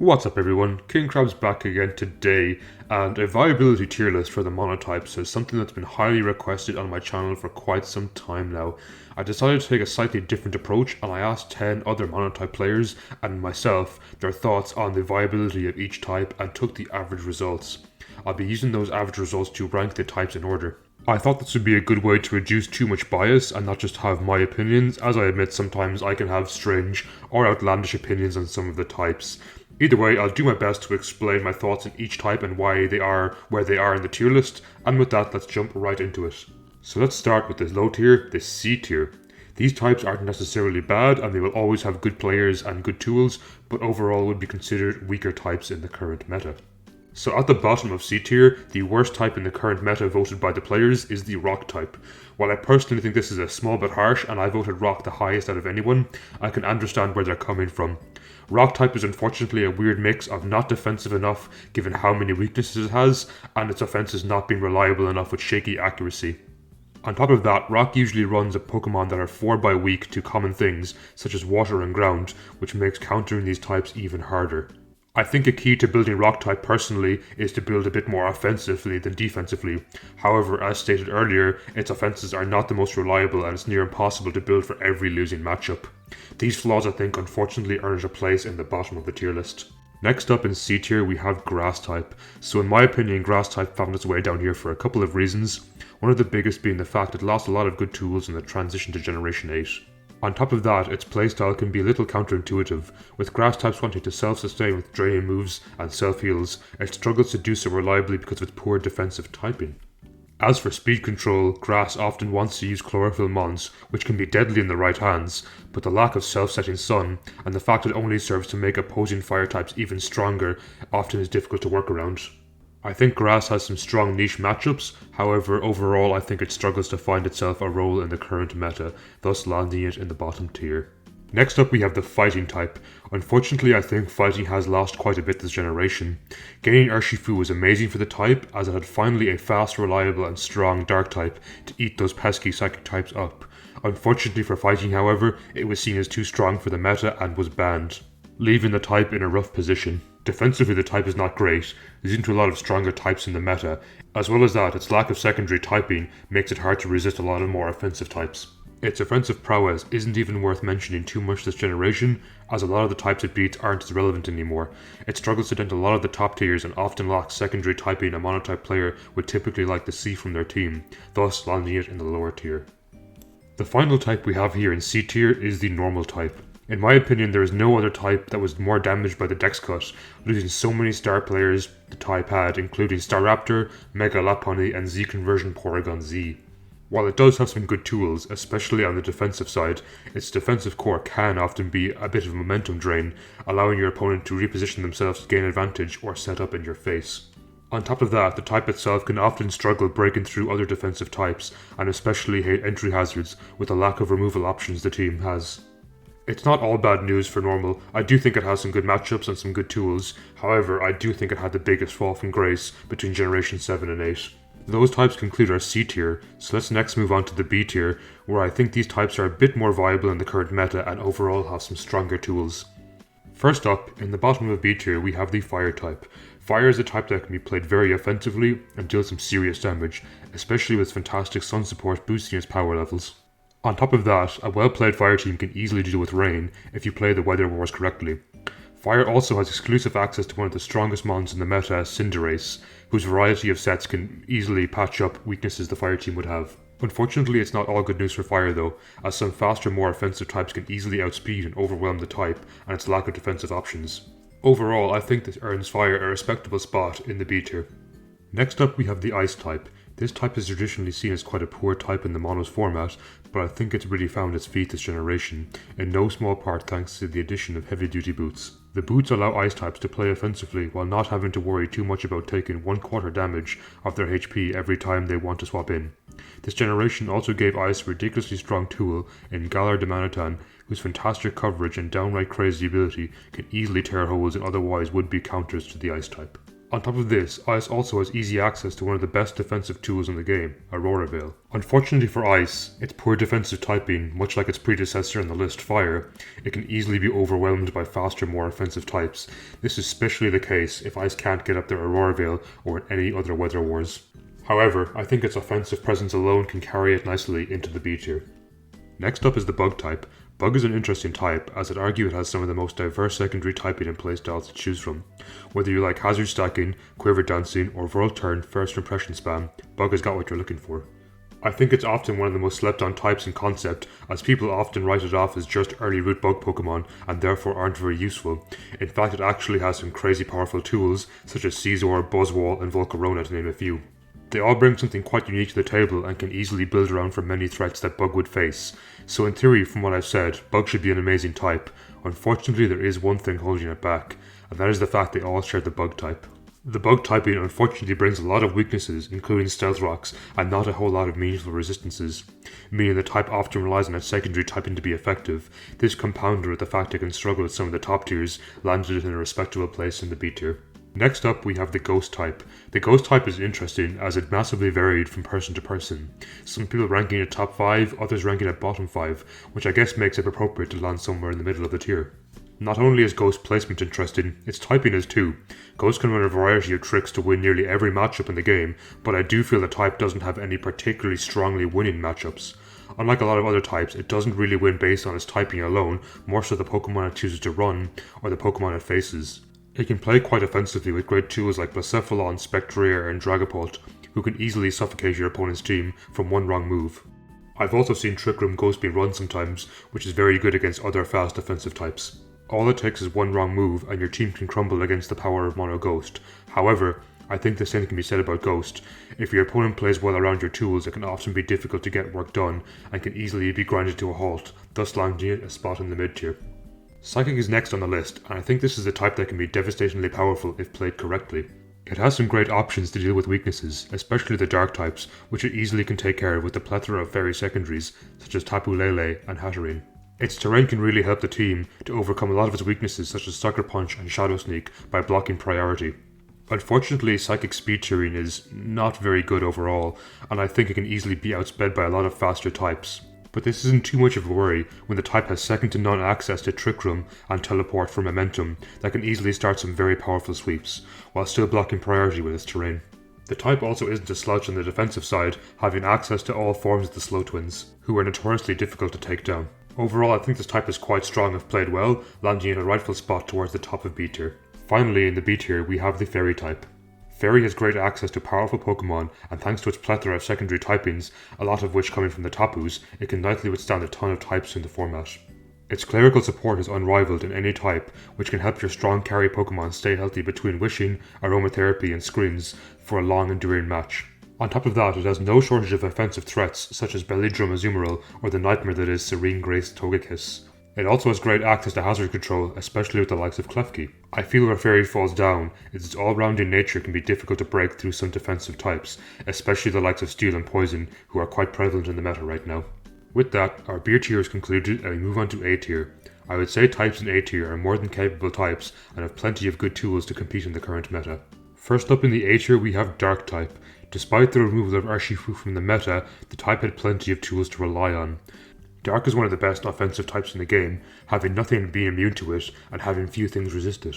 What's up everyone, King Crab's back again today, and a viability tier list for the Monotypes is something that's been highly requested on my channel for quite some time now. I decided to take a slightly different approach and I asked 10 other Monotype players and myself their thoughts on the viability of each type and took the average results. I'll be using those average results to rank the types in order. I thought this would be a good way to reduce too much bias and not just have my opinions, as I admit sometimes I can have strange or outlandish opinions on some of the types. Either way, I'll do my best to explain my thoughts on each type and why they are where they are in the tier list, and with that, let's jump right into it. So let's start with this low tier, the C tier. These types aren't necessarily bad and they will always have good players and good tools, but overall would be considered weaker types in the current meta. So at the bottom of C tier, the worst type in the current meta voted by the players is the Rock type. While I personally think this is a small bit harsh and I voted Rock the highest out of anyone, I can understand where they're coming from. Rock type is unfortunately a weird mix of not defensive enough given how many weaknesses it has, and its offenses not being reliable enough with shaky accuracy. On top of that, Rock usually runs a Pokemon that are 4 by weak to common things such as water and ground, which makes countering these types even harder. I think a key to building Rock type personally is to build a bit more offensively than defensively. However, as stated earlier, its offenses are not the most reliable and it's near impossible to build for every losing matchup. These flaws I think unfortunately earn it a place in the bottom of the tier list. Next up in C tier we have Grass type. So in my opinion, Grass type found its way down here for a couple of reasons. One of the biggest being the fact it lost a lot of good tools in the transition to Generation 8. On top of that, its playstyle can be a little counterintuitive. With Grass types wanting to self-sustain with draining moves and self-heals, it struggles to do so reliably because of its poor defensive typing. As for speed control, Grass often wants to use Chlorophyll Mons, which can be deadly in the right hands, but the lack of self-setting Sun, and the fact it only serves to make opposing fire types even stronger, often is difficult to work around. I think Grass has some strong niche matchups, however overall I think it struggles to find itself a role in the current meta, thus landing it in the bottom tier. Next up we have the Fighting type. Unfortunately I think Fighting has lost quite a bit this generation. Gaining Urshifu was amazing for the type, as it had finally a fast, reliable and strong Dark type to eat those pesky Psychic types up. Unfortunately for Fighting however, it was seen as too strong for the meta and was banned, leaving the type in a rough position. Defensively the type is not great, leading to a lot of stronger types in the meta. As well as that, its lack of secondary typing makes it hard to resist a lot of more offensive types. Its offensive prowess isn't even worth mentioning too much this generation, as a lot of the types it beats aren't as relevant anymore. It struggles to dent a lot of the top tiers and often lacks secondary typing a Monotype player would typically like to see from their team, thus landing it in the lower tier. The final type we have here in C tier is the Normal type. In my opinion, there is no other type that was more damaged by the Dex cut, losing so many star players the type had, including Staraptor, Mega Lopunny, and Z conversion Porygon Z. While it does have some good tools, especially on the defensive side, its defensive core can often be a bit of a momentum drain, allowing your opponent to reposition themselves to gain advantage or set up in your face. On top of that, the type itself can often struggle breaking through other defensive types, and especially hate entry hazards with the lack of removal options the team has. It's not all bad news for Normal. I do think it has some good matchups and some good tools, however I do think it had the biggest fall from grace between Generation 7 and 8. Those types conclude our C tier, so let's next move on to the B tier, where I think these types are a bit more viable in the current meta and overall have some stronger tools. First up, in the bottom of B tier we have the Fire type. Fire is a type that can be played very offensively and deal some serious damage, especially with fantastic Sun support boosting its power levels. On top of that, a well-played Fire team can easily deal with Rain if you play the Weather Wars correctly. Fire also has exclusive access to one of the strongest mons in the meta, Cinderace, whose variety of sets can easily patch up weaknesses the Fire team would have. Unfortunately, it's not all good news for Fire though, as some faster, more offensive types can easily outspeed and overwhelm the type and its lack of defensive options. Overall, I think this earns Fire a respectable spot in the B tier. Next up we have the Ice type. This type is traditionally seen as quite a poor type in the Monos format, but I think it's really found its feet this generation, in no small part thanks to the addition of heavy duty boots. The boots allow Ice types to play offensively while not having to worry too much about taking 1/4 damage of their HP every time they want to swap in. This generation also gave Ice a ridiculously strong tool in Galar Demanitan, whose fantastic coverage and downright crazy ability can easily tear holes in otherwise would-be counters to the Ice type. On top of this, Ice also has easy access to one of the best defensive tools in the game, Aurora Veil. Unfortunately for Ice, its poor defensive typing, much like its predecessor on the list, Fire, it can easily be overwhelmed by faster, more offensive types. This is especially the case if Ice can't get up their Aurora Veil or in any other weather wars. However, I think its offensive presence alone can carry it nicely into the B tier. Next up is the Bug type. Bug is an interesting type, as I'd argue it has some of the most diverse secondary typing and playstyles to choose from. Whether you like hazard stacking, quiver dancing, or Whirl Turn first impression spam, Bug has got what you're looking for. I think it's often one of the most slept on types in concept, as people often write it off as just early root bug Pokemon and therefore aren't very useful. In fact, it actually has some crazy powerful tools, such as Scizor, Buzzwole, and Volcarona to name a few. They all bring something quite unique to the table and can easily build around for many threats that Bug would face. So in theory, from what I've said, Bug should be an amazing type. Unfortunately, there is one thing holding it back, and that is the fact they all share the Bug type. The Bug typing unfortunately brings a lot of weaknesses, including Stealth Rocks, and not a whole lot of meaningful resistances, meaning the type often relies on its secondary typing to be effective. This compounded with the fact it can struggle with some of the top tiers, landed it in a respectable place in the B tier. Next up, we have the Ghost type. The Ghost type is interesting as it massively varied from person to person. Some people ranking it top 5, others ranking it bottom 5, which I guess makes it appropriate to land somewhere in the middle of the tier. Not only is Ghost placement interesting, its typing is too. Ghost can run a variety of tricks to win nearly every matchup in the game, but I do feel the type doesn't have any particularly strongly winning matchups. Unlike a lot of other types, it doesn't really win based on its typing alone, more so the Pokemon it chooses to run, or the Pokemon it faces. It can play quite offensively with great tools like Blacephalon, Spectrier, and Dragapult, who can easily suffocate your opponent's team from one wrong move. I've also seen Trick Room Ghost being run sometimes, which is very good against other fast offensive types. All it takes is one wrong move and your team can crumble against the power of Mono Ghost. However, I think the same can be said about Ghost. If your opponent plays well around your tools, it can often be difficult to get work done and can easily be grinded to a halt, thus landing it a spot in the mid tier. Psychic is next on the list, and I think this is a type that can be devastatingly powerful if played correctly. It has some great options to deal with weaknesses, especially the dark types, which it easily can take care of with the plethora of fairy secondaries, such as Tapu Lele and Hatterene. Its terrain can really help the team to overcome a lot of its weaknesses such as Sucker Punch and Shadow Sneak by blocking priority. Unfortunately, Psychic speed tiering is not very good overall, and I think it can easily be outsped by a lot of faster types. But this isn't too much of a worry when the type has second to none access to Trick Room and Teleport for momentum that can easily start some very powerful sweeps, while still blocking priority with its terrain. The type also isn't a slouch on the defensive side, having access to all forms of the Slow Twins, who are notoriously difficult to take down. Overall, I think this type is quite strong if played well, landing in a rightful spot towards the top of B tier. Finally, in the B tier, we have the Fairy type. Fairy has great access to powerful Pokemon, and thanks to its plethora of secondary typings, a lot of which coming from the Tapus, it can likely withstand a ton of types in the format. Its clerical support is unrivaled in any type, which can help your strong carry Pokemon stay healthy between Wishing, Aromatherapy, and Screens for a long enduring match. On top of that, it has no shortage of offensive threats, such as Belidrum Azumarill or the nightmare that is Serene Grace Togekiss. It also has great access to hazard control, especially with the likes of Klefki. I feel where Fairy falls down is its all-rounding nature can be difficult to break through some defensive types, especially the likes of Steel and Poison, who are quite prevalent in the meta right now. With that, our B tier is concluded and we move on to A tier. I would say types in A tier are more than capable types and have plenty of good tools to compete in the current meta. First up in the A tier we have Dark type. Despite the removal of Urshifu from the meta, the type had plenty of tools to rely on. Dark is one of the best offensive types in the game, having nothing being immune to it and having few things resist it.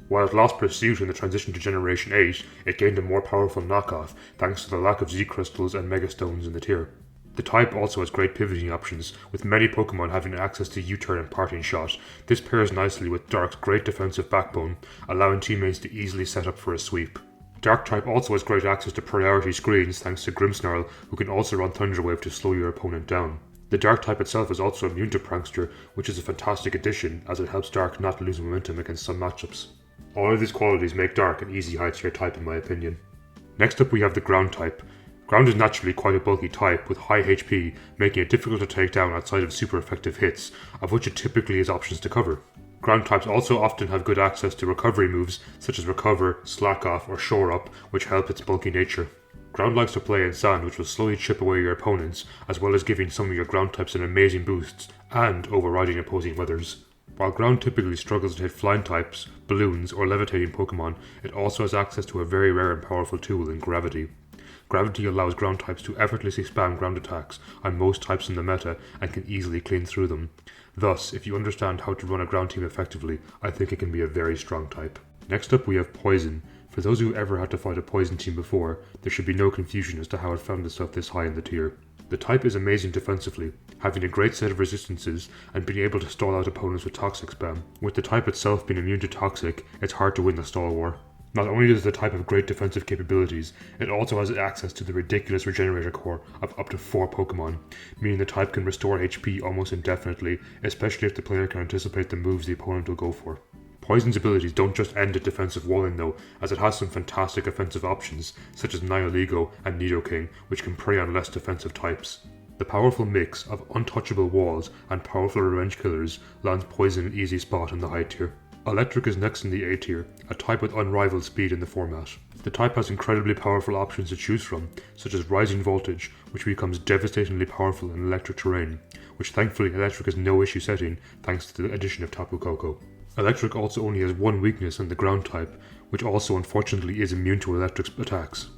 While it lost Pursuit in the transition to Generation 8, it gained a more powerful knockoff thanks to the lack of Z-Crystals and Megastones in the tier. The type also has great pivoting options, with many Pokemon having access to U-turn and Parting Shot. This pairs nicely with Dark's great defensive backbone, allowing teammates to easily set up for a sweep. Dark type also has great access to priority screens thanks to Grimmsnarl, who can also run Thunder Wave to slow your opponent down. The Dark type itself is also immune to Prankster, which is a fantastic addition as it helps Dark not lose momentum against some matchups. All of these qualities make Dark an easy high tier type in my opinion. Next up we have the Ground type. Ground is naturally quite a bulky type with high HP, making it difficult to take down outside of super effective hits, of which it typically has options to cover. Ground types also often have good access to recovery moves such as Recover, Slack Off, or Shore Up, which help its bulky nature. Ground likes to play in sand, which will slowly chip away your opponents, as well as giving some of your ground types an amazing boost and overriding opposing weathers. While ground typically struggles to hit flying types, balloons, or levitating Pokemon, it also has access to a very rare and powerful tool in Gravity. Gravity allows ground types to effortlessly spam ground attacks on most types in the meta and can easily clean through them. Thus, if you understand how to run a ground team effectively, I think it can be a very strong type. Next up we have Poison. For those who ever had to fight a Poison team before, there should be no confusion as to how it found itself this high in the tier. The type is amazing defensively, having a great set of resistances and being able to stall out opponents with Toxic spam. With the type itself being immune to Toxic, it's hard to win the stall war. Not only does the type have great defensive capabilities, it also has access to the ridiculous Regenerator core of up to 4 Pokemon, meaning the type can restore HP almost indefinitely, especially if the player can anticipate the moves the opponent will go for. Poison's abilities don't just end at defensive walling though, as it has some fantastic offensive options, such as Nihilego and Nidoking, which can prey on less defensive types. The powerful mix of untouchable walls and powerful revenge killers lands Poison an easy spot in the high tier. Electric is next in the A tier, a type with unrivaled speed in the format. The type has incredibly powerful options to choose from, such as Rising Voltage, which becomes devastatingly powerful in electric terrain, which thankfully Electric has no issue setting thanks to the addition of Tapu Koko. Electric also only has one weakness in the ground type, which also unfortunately is immune to Electric's attacks.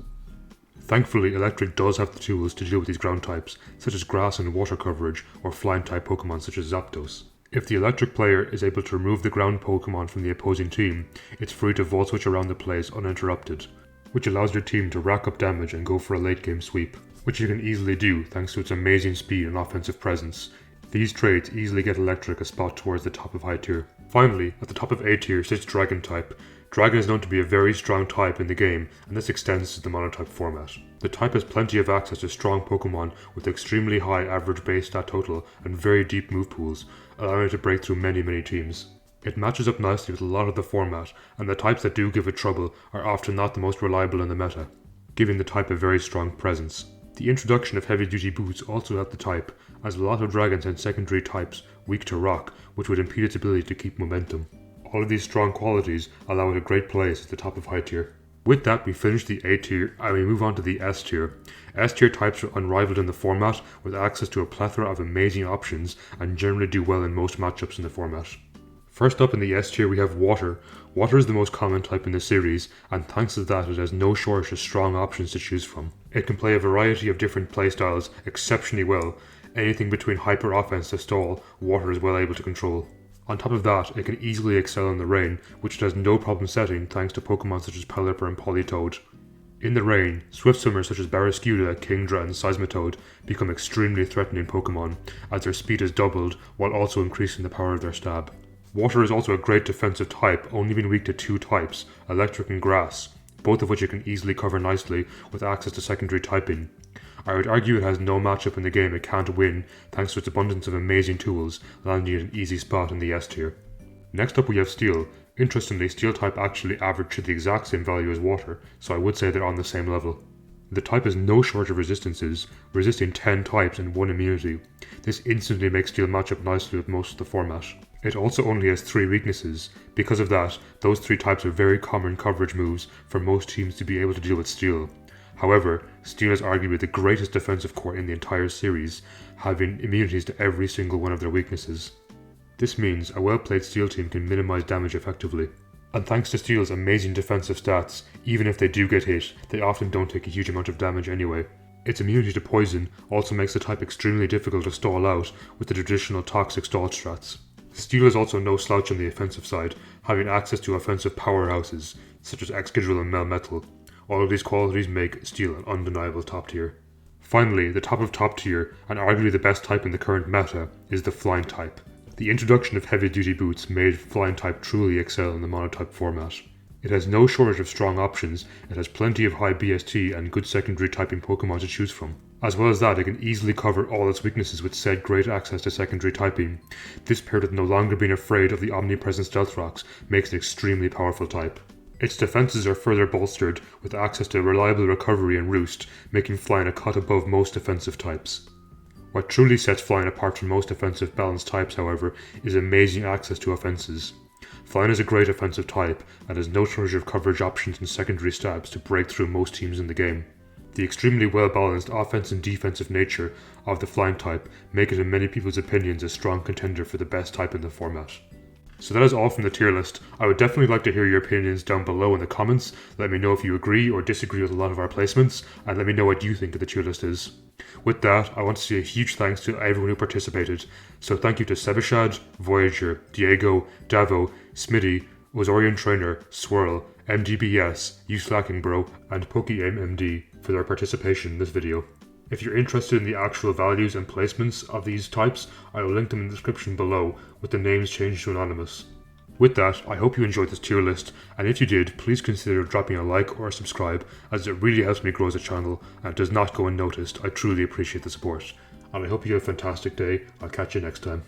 Thankfully, Electric does have the tools to deal with these ground types, such as grass and water coverage, or flying type Pokemon such as Zapdos. If the Electric player is able to remove the ground Pokemon from the opposing team, it's free to Volt Switch around the place uninterrupted, which allows your team to rack up damage and go for a late game sweep, which you can easily do thanks to its amazing speed and offensive presence. These traits easily get Electric a spot towards the top of high tier. Finally, at the top of A tier sits Dragon type. Dragon is known to be a very strong type in the game, and this extends to the Monotype format. The type has plenty of access to strong Pokemon with extremely high average base stat total and very deep move pools, allowing it to break through many teams. It matches up nicely with a lot of the format, and the types that do give it trouble are often not the most reliable in the meta, giving the type a very strong presence. The introduction of heavy duty boots also helped the type, as a lot of dragons had secondary types weak to rock, which would impede its ability to keep momentum. All of these strong qualities allow it a great place at the top of high tier. With that, we finish the A tier and we move on to the S tier. S tier types are unrivaled in the format, with access to a plethora of amazing options and generally do well in most matchups in the format. First up in the S tier we have Water. Water is the most common type in the series, and thanks to that it has no shortage of strong options to choose from. It can play a variety of different playstyles exceptionally well. Anything between hyper offense to stall, Water is well able to control. On top of that, it can easily excel in the rain, which it has no problem setting thanks to Pokemon such as Pelipper and Politoed. In the rain, swift swimmers such as Barraskewda, Kingdra and Seismitoad become extremely threatening Pokemon, as their speed is doubled while also increasing the power of their stab. Water is also a great defensive type, only being weak to 2 types, Electric and Grass, both of which it can easily cover nicely with access to secondary typing. I would argue it has no matchup in the game it can't win thanks to its abundance of amazing tools, landing it an easy spot in the S tier. Next up we have Steel. Interestingly, Steel type actually average to the exact same value as Water, so I would say they're on the same level. The type has no shortage of resistances, resisting 10 types and 1 immunity. This instantly makes Steel match up nicely with most of the format. It also only has 3 weaknesses. Because of that, those 3 types are very common coverage moves for most teams to be able to deal with Steel. However, Steel is arguably the greatest defensive core in the entire series, having immunities to every single one of their weaknesses. This means a well-played Steel team can minimize damage effectively. And thanks to Steel's amazing defensive stats, even if they do get hit, they often don't take a huge amount of damage anyway. Its immunity to poison also makes the type extremely difficult to stall out with the traditional toxic stall strats. Steel is also no slouch on the offensive side, having access to offensive powerhouses, such as Excadrill and Melmetal. All of these qualities make Steel an undeniable top tier. Finally, the top of top tier, and arguably the best type in the current meta, is the Flying type. The introduction of heavy duty boots made Flying type truly excel in the Monotype format. It has no shortage of strong options, it has plenty of high BST and good secondary typing Pokemon to choose from. As well as that, it can easily cover all its weaknesses with said great access to secondary typing. This paired with no longer being afraid of the omnipresent Stealth Rocks makes it an extremely powerful type. Its defenses are further bolstered with access to reliable recovery and roost, making Flying a cut above most defensive types. What truly sets Flying apart from most offensive balanced types, however, is amazing access to offenses. Flying is a great offensive type and has no shortage of coverage options and secondary stabs to break through most teams in the game. The extremely well balanced offense and defensive nature of the Flying type make it in many people's opinions a strong contender for the best type in the format. So that is all from the tier list. I would definitely like to hear your opinions down below in the comments. Let me know if you agree or disagree with a lot of our placements, and let me know what you think of the tier list is. With that, I want to say a huge thanks to everyone who participated. So thank you to Sebashad, Voyager, Dieko, Davvo, Smitty, Ozorian Trainer, Swirl, MDBS, YouSlakingBro, and PokeaimMD for their participation in this video. If you're interested in the actual values and placements of these types, I will link them in the description below with the names changed to anonymous. With that, I hope you enjoyed this tier list, and if you did, please consider dropping a like or a subscribe, as it really helps me grow as a channel and does not go unnoticed. I truly appreciate the support. And I hope you have a fantastic day. I'll catch you next time.